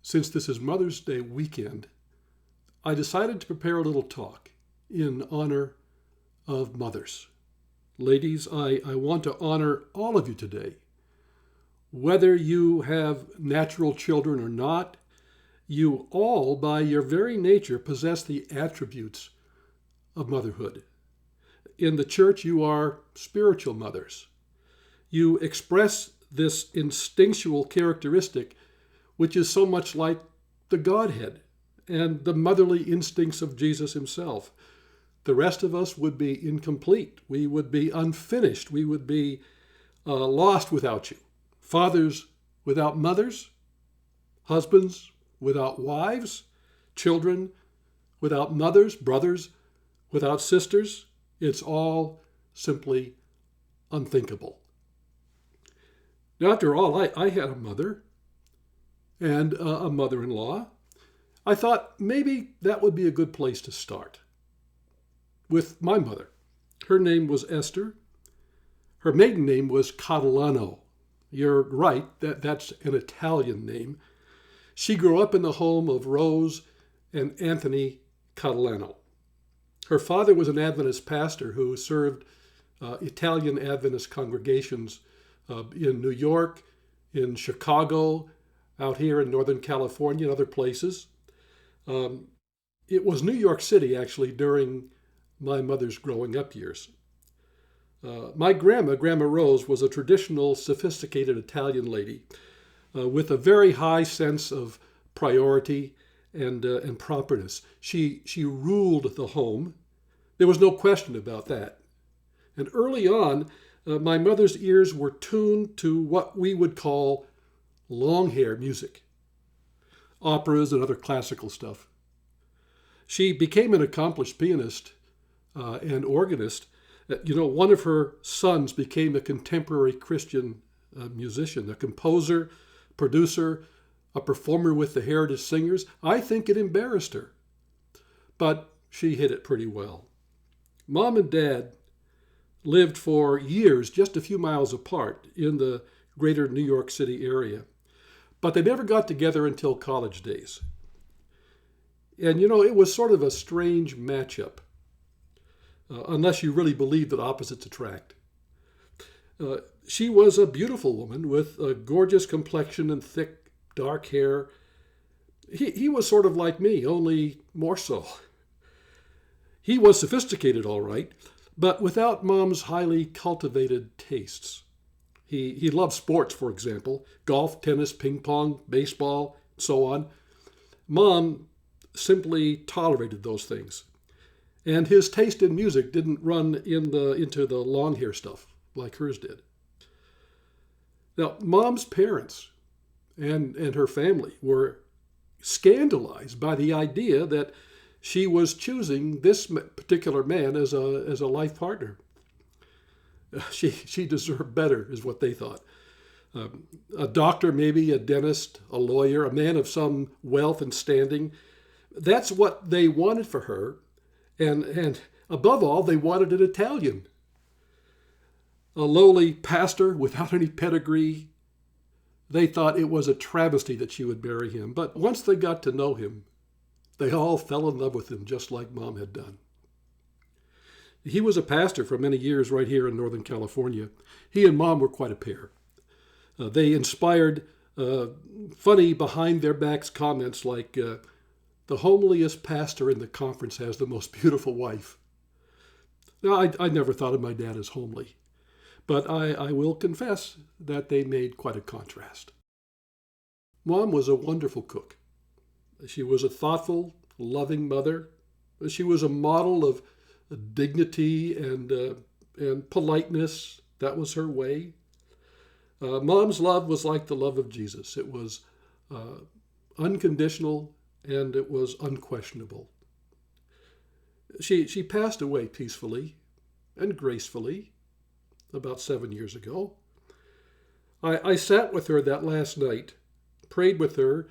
Since this is Mother's Day weekend, I decided to prepare a little talk in honor of mothers. Ladies, I want to honor all of you today. Whether you have natural children or not, you all, by your very nature, possess the attributes of motherhood. In the church, you are spiritual mothers. You express this instinctual characteristic, which is so much like the Godhead and the motherly instincts of Jesus himself. The rest of us would be incomplete. We would be unfinished. We would be lost without you. Fathers without mothers, husbands without wives, children without mothers, brothers without sisters. It's all simply unthinkable. Now, after all, I had a mother and a mother-in-law. I thought maybe that would be a good place to start with my mother. Her name was Esther. Her maiden name was Catalano. You're right, that's an Italian name. She grew up in the home of Rose and Anthony Catalano. Her father was an Adventist pastor who served Italian Adventist congregations in New York, in Chicago, out here in Northern California, and other places. It was New York City, actually, during my mother's growing up years. My Grandma Rose, was a traditional, sophisticated Italian lady with a very high sense of priority and properness. She ruled the home. There was no question about that. And early on, my mother's ears were tuned to what we would call long hair music, operas and other classical stuff. She became an accomplished pianist and organist. One of her sons became a contemporary Christian musician, a composer, producer, a performer with the Heritage Singers. I think it embarrassed her, but she hid it pretty well. Mom and Dad lived for years just a few miles apart in the greater New York City area, but they never got together until college days. And it was sort of a strange matchup, unless you really believe that opposites attract. She was a beautiful woman with a gorgeous complexion and thick, dark hair. He was sort of like me, only more so. He was sophisticated, all right, but without Mom's highly cultivated tastes. He loved sports, for example, golf, tennis, ping pong, baseball, so on. Mom simply tolerated those things. And his taste in music didn't run into the long hair stuff like hers did. Now, Mom's parents and her family were scandalized by the idea that she was choosing this particular man as a life partner. She deserved better, is what they thought. A doctor, maybe a dentist, a lawyer, a man of some wealth and standing. That's what they wanted for her. And above all, they wanted an Italian. A lowly pastor without any pedigree. They thought it was a travesty that she would marry him. But once they got to know him, they all fell in love with him, just like Mom had done. He was a pastor for many years right here in Northern California. He and Mom were quite a pair. They inspired funny behind-their-backs comments like, the homeliest pastor in the conference has the most beautiful wife. Now, I never thought of my dad as homely, but I will confess that they made quite a contrast. Mom was a wonderful cook. She was a thoughtful, loving mother. She was a model of dignity and politeness. That was her way. Mom's love was like the love of Jesus. It was unconditional, and it was unquestionable. She passed away peacefully and gracefully about 7 years ago. I sat with her that last night, prayed with her,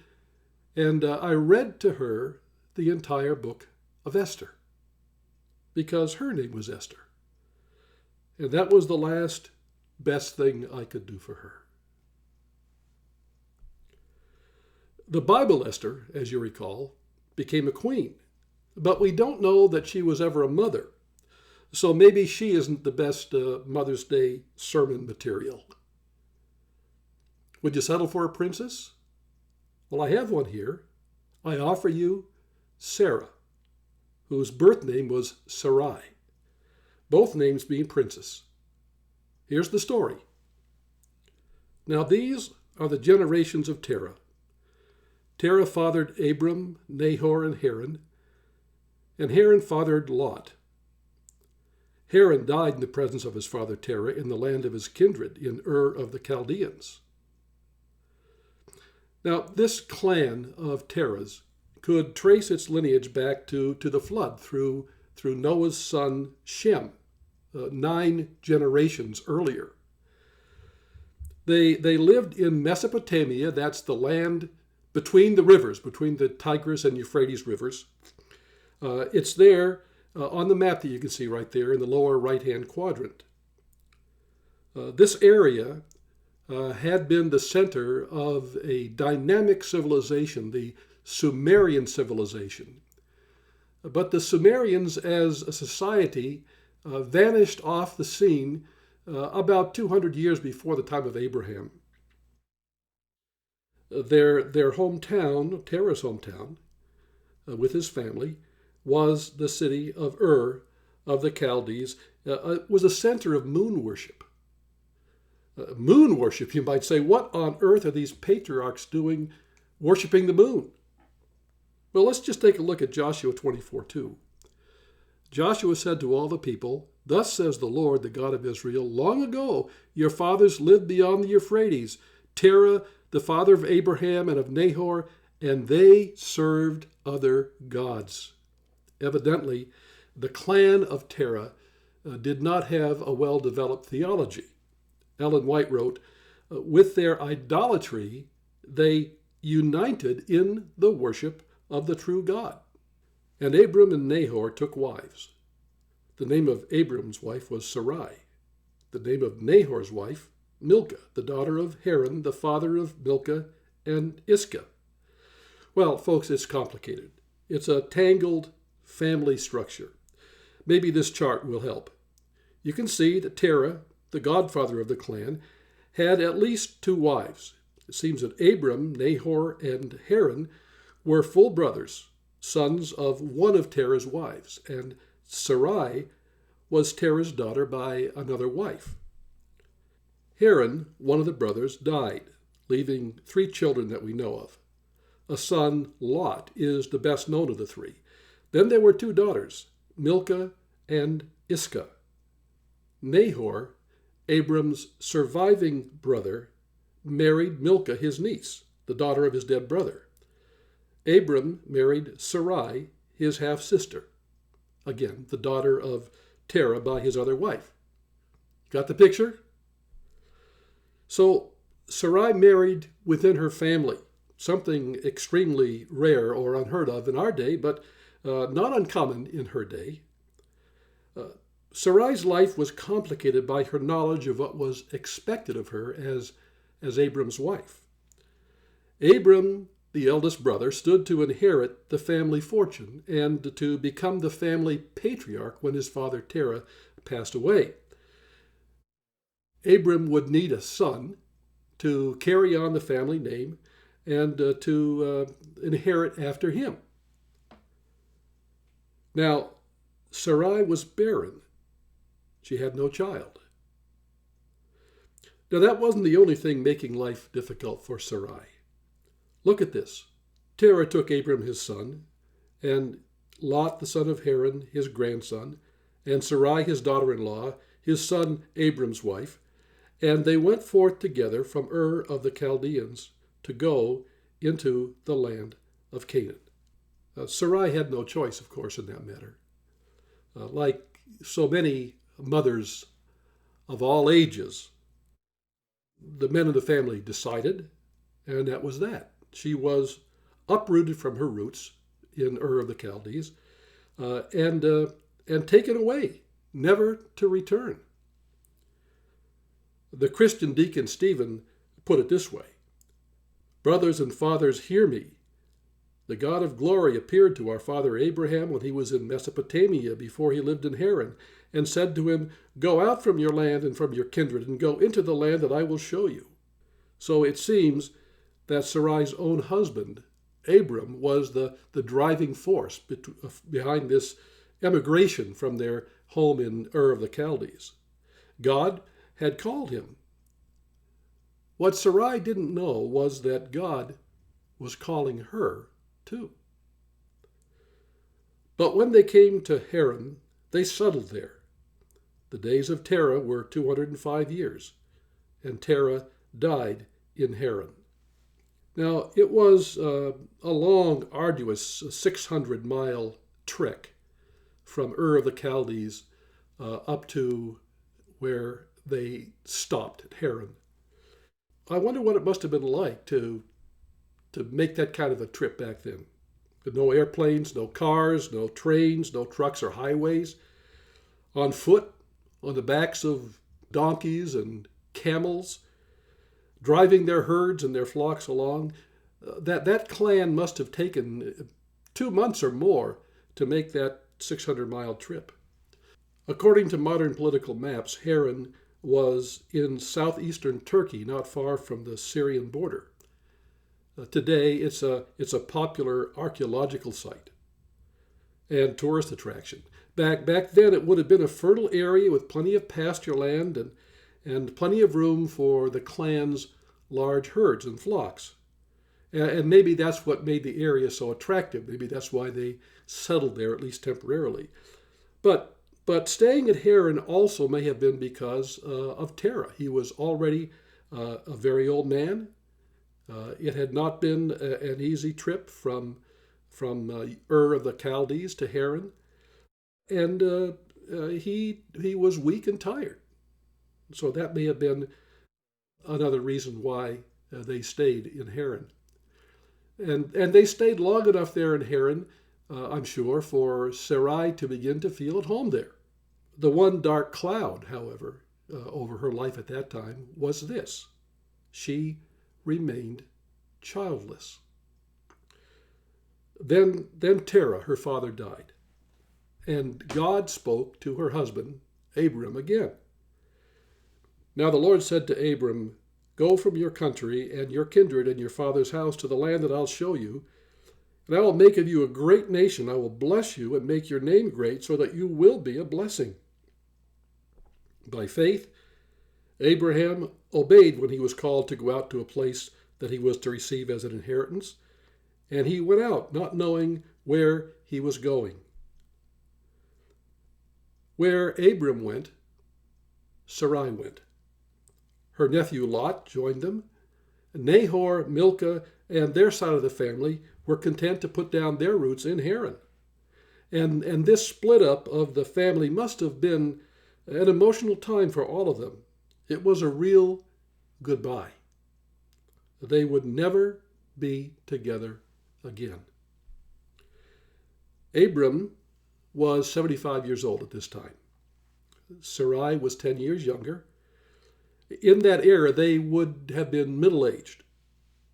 and I read to her the entire book of Esther, because her name was Esther. And that was the last best thing I could do for her. The Bible Esther, as you recall, became a queen, but we don't know that she was ever a mother. So maybe she isn't the best Mother's Day sermon material. Would you settle for a princess? Well, I have one here. I offer you Sarah, whose birth name was Sarai, both names being princess. Here's the story. Now these are the generations of Terah. Terah fathered Abram, Nahor, and Haran fathered Lot. Haran died in the presence of his father Terah in the land of his kindred, in Ur of the Chaldeans. Now, this clan of Terahs could trace its lineage back to the flood through Noah's son Shem, 9 generations earlier. They lived in Mesopotamia, that's the land between the rivers, between the Tigris and Euphrates rivers. It's there on the map that you can see right there in the lower right-hand quadrant. This area had been the center of a dynamic civilization, the Sumerian civilization. But the Sumerians as a society vanished off the scene about 200 years before the time of Abraham. Their hometown, Terah's hometown, with his family, was the city of Ur of the Chaldees. It was a center of moon worship. Moon worship, you might say. What on earth are these patriarchs doing worshiping the moon? Well, let's just take a look at Joshua 24:2. Joshua said to all the people, "Thus says the Lord, the God of Israel, long ago your fathers lived beyond the Euphrates, Terah, the father of Abraham and of Nahor, and they served other gods." Evidently, the clan of Terah did not have a well-developed theology. Ellen White wrote, with their idolatry, they united in the worship of the true God. And Abram and Nahor took wives. The name of Abram's wife was Sarai. The name of Nahor's wife, Milcah, the daughter of Haran, the father of Milcah and Iscah. Well, folks, it's complicated. It's a tangled family structure. Maybe this chart will help. You can see that Terah, the godfather of the clan, had at least 2 wives. It seems that Abram, Nahor, and Haran were full brothers, sons of one of Terah's wives, and Sarai was Terah's daughter by another wife. Haran, one of the brothers, died, leaving 3 children that we know of. A son, Lot, is the best known of the 3. Then there were 2 daughters, Milcah and Iscah. Nahor, Abram's surviving brother, married Milcah, his niece, the daughter of his dead brother. Abram married Sarai, his half-sister, again, the daughter of Terah by his other wife. Got the picture? So Sarai married within her family, something extremely rare or unheard of in our day, but not uncommon in her day. Sarai's life was complicated by her knowledge of what was expected of her as Abram's wife. Abram, the eldest brother, stood to inherit the family fortune and to become the family patriarch when his father Terah passed away. Abram would need a son to carry on the family name and to inherit after him. Now, Sarai was barren. She had no child. Now, that wasn't the only thing making life difficult for Sarai. Look at this. Terah took Abram his son, and Lot the son of Haran his grandson, and Sarai his daughter-in-law, his son Abram's wife, and they went forth together from Ur of the Chaldeans to go into the land of Canaan. Sarai had no choice, of course, in that matter. Like so many mothers of all ages, the men of the family decided, and that was that. She was uprooted from her roots in Ur of the Chaldees and taken away, never to return. The Christian deacon Stephen put it this way: Brothers and fathers, hear me. The God of glory appeared to our father Abraham when he was in Mesopotamia before he lived in Haran, and said to him, Go out from your land and from your kindred, and go into the land that I will show you. So it seems that Sarai's own husband, Abram, was the driving force behind this emigration from their home in Ur of the Chaldees. God had called him. What Sarai didn't know was that God was calling her too. But when they came to Haran, they settled there. The days of Terah were 205 years, and Terah died in Haran. Now, it was a long, arduous 600-mile trek from Ur of the Chaldees up to where they stopped at Haran. I wonder what it must have been like to make that kind of a trip back then. No airplanes, no cars, no trains, no trucks or highways. On foot, on the backs of donkeys and camels, driving their herds and their flocks along. That clan must have taken 2 months or more to make that 600-mile trip. According to modern political maps, Haran was in southeastern Turkey, not far from the Syrian border. Today, it's a popular archaeological site and tourist attraction. Back then, it would have been a fertile area with plenty of pasture land and plenty of room for the clan's large herds and flocks. And maybe that's what made the area so attractive. Maybe that's why they settled there, at least temporarily. But staying at Haran also may have been because of Terah. He was already a very old man. It had not been an easy trip from Ur of the Chaldees to Haran. And he was weak and tired. So that may have been another reason why they stayed in Haran. And they stayed long enough there in Haran, I'm sure, for Sarai to begin to feel at home there. The one dark cloud, however, over her life at that time was this: she remained childless. Then Terah, her father, died, and God spoke to her husband, Abram, again. Now the Lord said to Abram, Go from your country and your kindred and your father's house to the land that I'll show you, and I will make of you a great nation. I will bless you and make your name great, so that you will be a blessing. By faith, Abraham obeyed when he was called to go out to a place that he was to receive as an inheritance, and he went out not knowing where he was going. Where Abram went, Sarai went. Her nephew Lot joined them. Nahor, Milcah, and their side of the family were content to put down their roots in Haran. And this split up of the family must have been an emotional time for all of them. It was a real goodbye. They would never be together again. Abram was 75 years old at this time. Sarai was 10 years younger. In that era, they would have been middle-aged.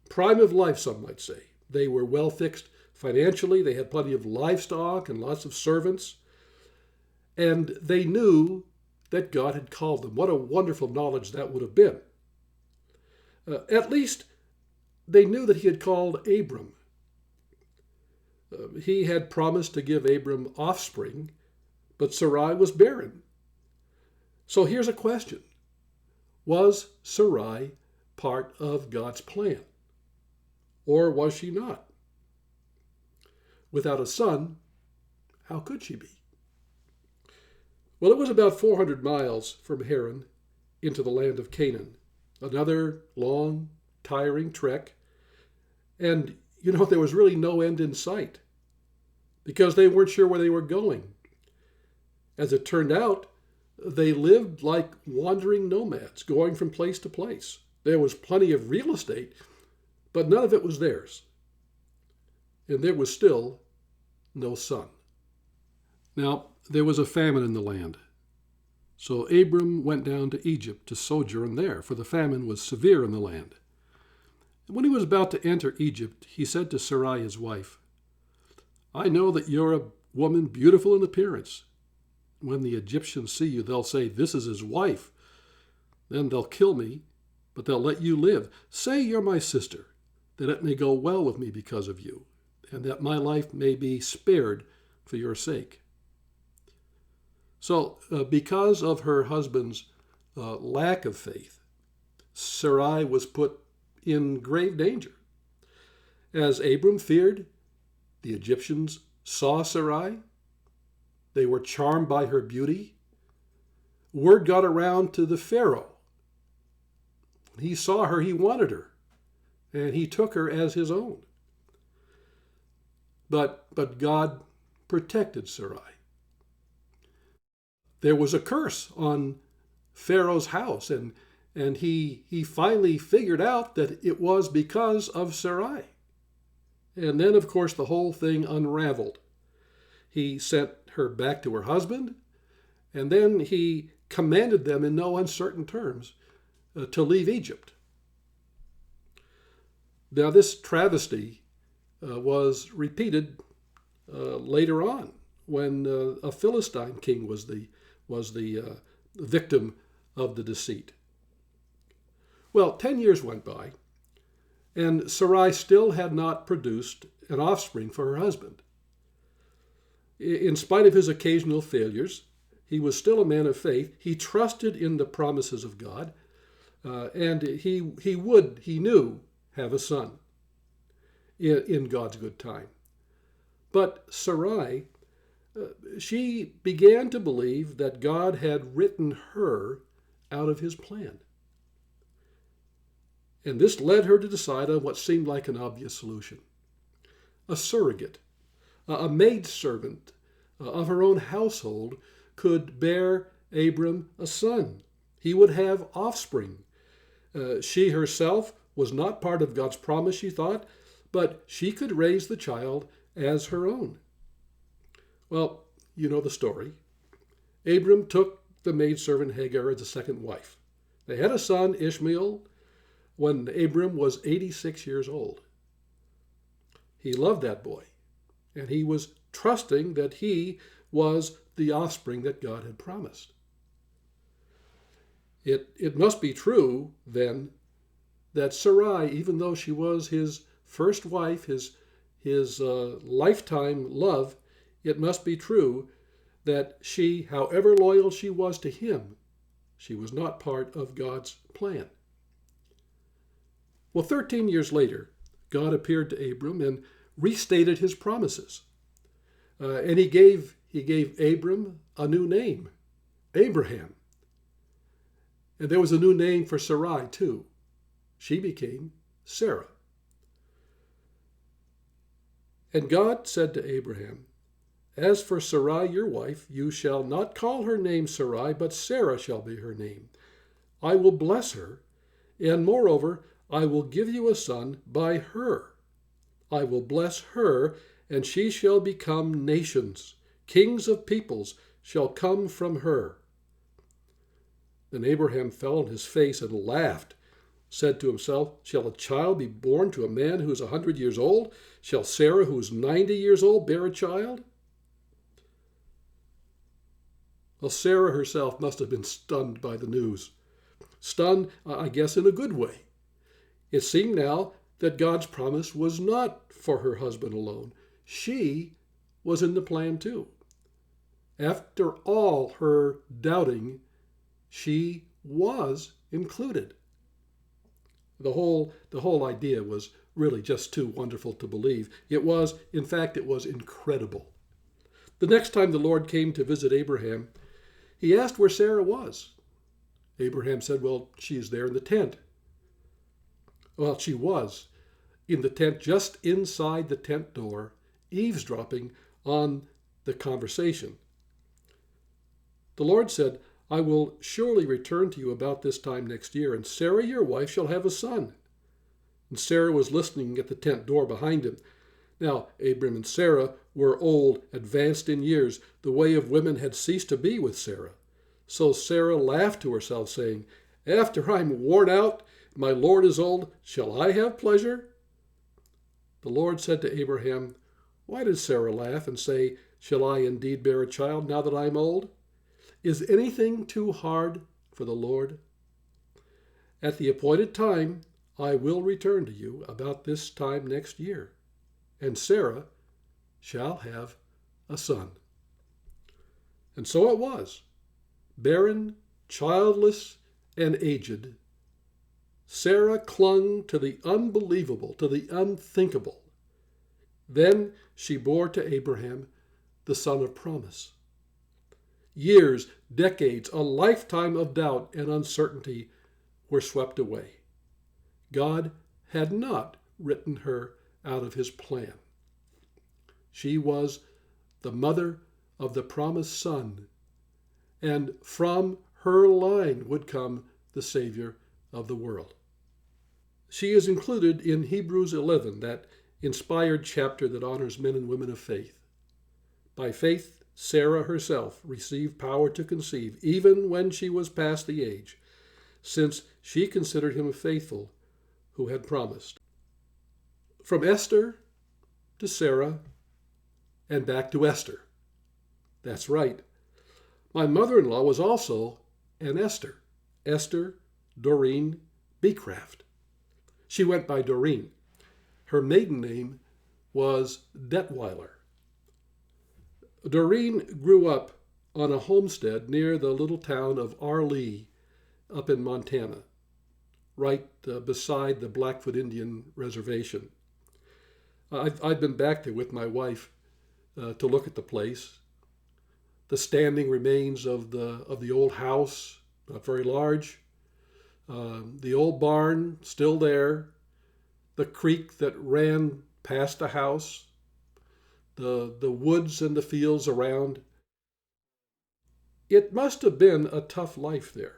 Prime of life, some might say. They were well fixed financially. They had plenty of livestock and lots of servants. And they knew that God had called them. What a wonderful knowledge that would have been. At least they knew that he had called Abram. He had promised to give Abram offspring, but Sarai was barren. So here's a question. Was Sarai part of God's plan? Or was she not? Without a son, how could she be? Well, it was about 400 miles from Haran into the land of Canaan. Another long, tiring trek. And, there was really no end in sight because they weren't sure where they were going. As it turned out, they lived like wandering nomads, going from place to place. There was plenty of real estate, but none of it was theirs. And there was still no sun. Now, there was a famine in the land. So Abram went down to Egypt to sojourn there, for the famine was severe in the land. And when he was about to enter Egypt, he said to Sarai his wife, I know that you're a woman beautiful in appearance. When the Egyptians see you, they'll say, this is his wife. Then they'll kill me, but they'll let you live. Say you're my sister, that it may go well with me because of you, and that my life may be spared for your sake. So, because of her husband's lack of faith, Sarai was put in grave danger. As Abram feared, the Egyptians saw Sarai. They were charmed by her beauty. Word got around to the Pharaoh. When he saw her, he wanted her, and he took her as his own. But God protected Sarai. There was a curse on Pharaoh's house, and he finally figured out that it was because of Sarai. And then, of course, the whole thing unraveled. He sent her back to her husband, and then he commanded them in no uncertain terms to leave Egypt. Now, this travesty was repeated later on when a Philistine king was the victim of the deceit. Well, 10 years went by, and Sarai still had not produced an offspring for her husband. In spite of his occasional failures, he was still a man of faith. He trusted in the promises of God, and he would, he knew, have a son in God's good time. But Sarai, she began to believe that God had written her out of his plan. And this led her to decide on what seemed like an obvious solution. A surrogate, a maidservant of her own household, could bear Abram a son. He would have offspring. She herself was not part of God's promise, she thought, but she could raise the child as her own. Well, you know the story. Abram took the maidservant Hagar as a second wife. They had a son, Ishmael, when Abram was 86 years old. He loved that boy, and he was trusting that he was the offspring that God had promised. It must be true, then, that Sarai, even though she was his first wife, his lifetime love, it must be true that she, however loyal she was to him, she was not part of God's plan. Well, 13 years later, God appeared to Abram and restated his promises. And he gave Abram a new name, Abraham. And there was a new name for Sarai, too. She became Sarah. And God said to Abraham, As for Sarai, your wife, you shall not call her name Sarai, but Sarah shall be her name. I will bless her, and moreover, I will give you a son by her. I will bless her, and she shall become nations. Kings of peoples shall come from her. Then Abraham fell on his face and laughed, said to himself, Shall a child be born to a man who is 100 years old? Shall Sarah, who is 90 years old, bear a child? Well, Sarah herself must have been stunned by the news. Stunned, I guess, in a good way. It seemed now that God's promise was not for her husband alone. She was in the plan too. After all her doubting, she was included. The whole idea was really just too wonderful to believe. It was incredible. The next time the Lord came to visit Abraham, he asked where Sarah was. Abraham said, Well, she is there in the tent. Well, she was in the tent, just inside the tent door, eavesdropping on the conversation. The Lord said, I will surely return to you about this time next year, and Sarah, your wife, shall have a son. And Sarah was listening at the tent door behind him. Now, Abram and Sarah were old, advanced in years. The way of women had ceased to be with Sarah. So Sarah laughed to herself, saying, After I'm worn out, My Lord is old. Shall I have pleasure? The Lord said to Abraham, Why did Sarah laugh and say, Shall I indeed bear a child now that I am old? Is anything too hard for the Lord? At the appointed time, I will return to you about this time next year, and Sarah shall have a son. And so it was. Barren, childless, and aged, Sarah clung to the unbelievable, to the unthinkable. Then she bore to Abraham the son of promise. Years, decades, a lifetime of doubt and uncertainty were swept away. God had not written her out of his plan. She was the mother of the promised son, and from her line would come the Savior of the world. She is included in Hebrews 11, that inspired chapter that honors men and women of faith. By faith, Sarah herself received power to conceive, even when she was past the age, since she considered him faithful who had promised. From Esther to Sarah and back to Esther. That's right. My mother-in-law was also an Esther, Esther Doreen Beecraft. She went by Doreen. Her maiden name was Detweiler. Doreen grew up on a homestead near the little town of Arlee up in Montana, right beside the Blackfoot Indian Reservation. I've been back there with my wife to look at the place. The standing remains of the old house, not very large. The old barn still there. The creek that ran past the house. The woods and the fields around. It must have been a tough life there.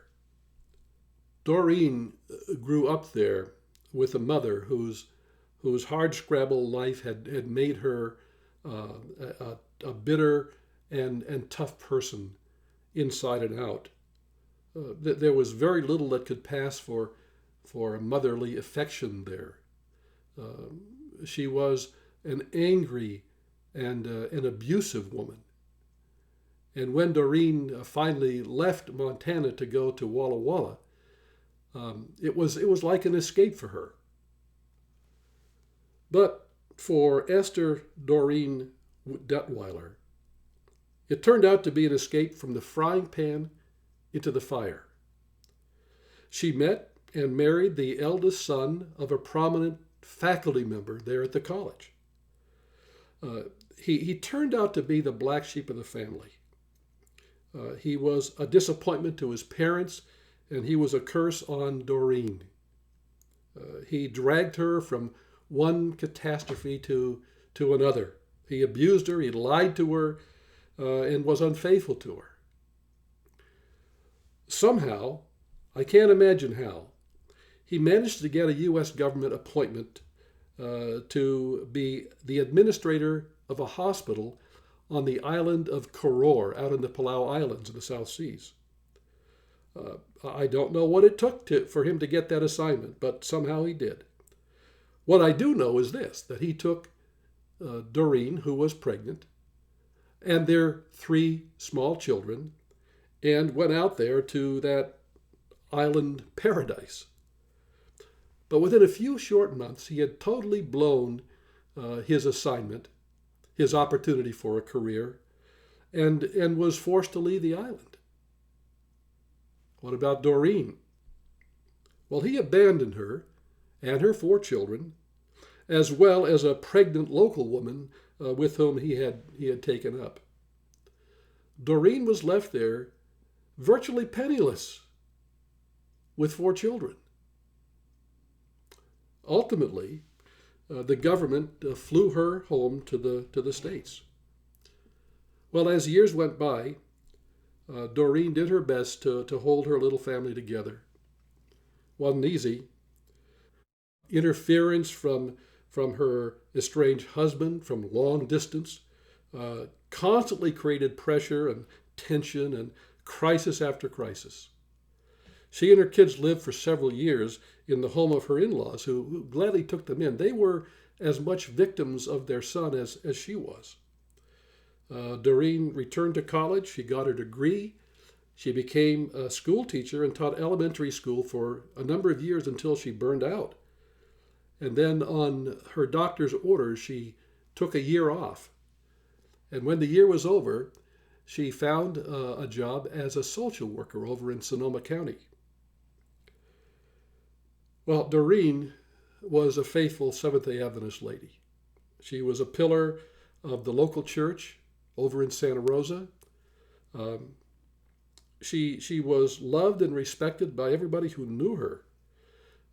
Doreen grew up there with a mother whose hardscrabble life had made her a bitter and tough person inside and out. There was very little that could pass for a motherly affection there. She was an angry and an abusive woman. And when Doreen finally left Montana to go to Walla Walla, it was like an escape for her. But for Esther Doreen Detweiler, it turned out to be an escape from the frying pan into the fire. She met and married the eldest son of a prominent faculty member there at the college. He turned out to be the black sheep of the family. He was a disappointment to his parents, and he was a curse on Doreen. He dragged her from one catastrophe to another. He abused her, he lied to her, and was unfaithful to her. Somehow, I can't imagine how, he managed to get a U.S. government appointment to be the administrator of a hospital on the island of Koror, out in the Palau Islands in the South Seas. I don't know what it took for him to get that assignment, but somehow he did. What I do know is this, that he took Doreen, who was pregnant, and their 3 small children, and went out there to that island paradise. But within a few short months, he had totally blown his assignment, his opportunity for a career, and was forced to leave the island. What about Doreen? Well, he abandoned her and her 4 children, as well as a pregnant local woman with whom he had taken up. Doreen was left there virtually penniless with 4 children. Ultimately, the government flew her home to the States. Well, as years went by, Doreen did her best to hold her little family together. Wasn't easy. Interference from her estranged husband from long distance constantly created pressure and tension and crisis after crisis. She and her kids lived for several years in the home of her in-laws who gladly took them in. They were as much victims of their son as she was. Doreen returned to college. She got her degree. She became a school teacher and taught elementary school for a number of years until she burned out. And then on her doctor's orders, she took a year off. And when the year was over, she found a job as a social worker over in Sonoma County. Well, Doreen was a faithful Seventh-day Adventist lady. She was a pillar of the local church over in Santa Rosa. She was loved and respected by everybody who knew her.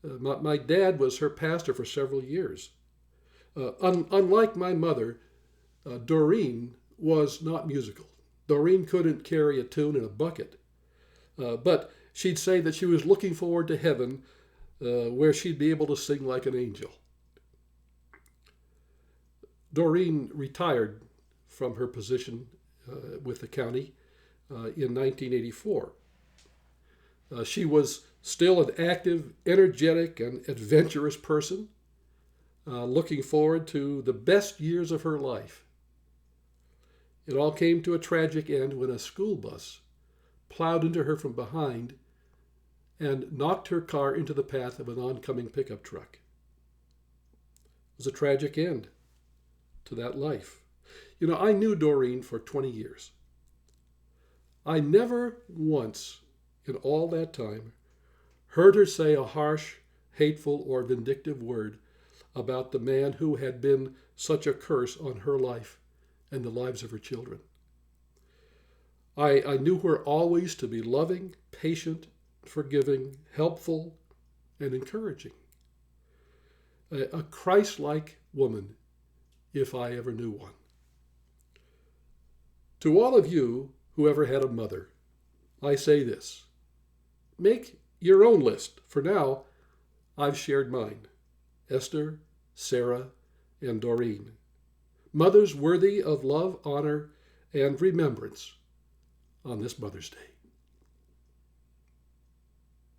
My dad was her pastor for several years. Unlike my mother, Doreen was not musical. Doreen couldn't carry a tune in a bucket. But she'd say that she was looking forward to heaven, where she'd be able to sing like an angel. Doreen retired from her position with the county in 1984. She was still an active, energetic, and adventurous person, looking forward to the best years of her life. It all came to a tragic end when a school bus plowed into her from behind and knocked her car into the path of an oncoming pickup truck. It was a tragic end to that life. I knew Doreen for 20 years. I never once in all that time heard her say a harsh, hateful, or vindictive word about the man who had been such a curse on her life and the lives of her children. I knew her always to be loving, patient, forgiving, helpful, and encouraging. A Christ-like woman, if I ever knew one. To all of you who ever had a mother, I say this: make your own list. For now, I've shared mine. Esther, Sarah, and Doreen. Mothers worthy of love, honor, and remembrance on this Mother's Day.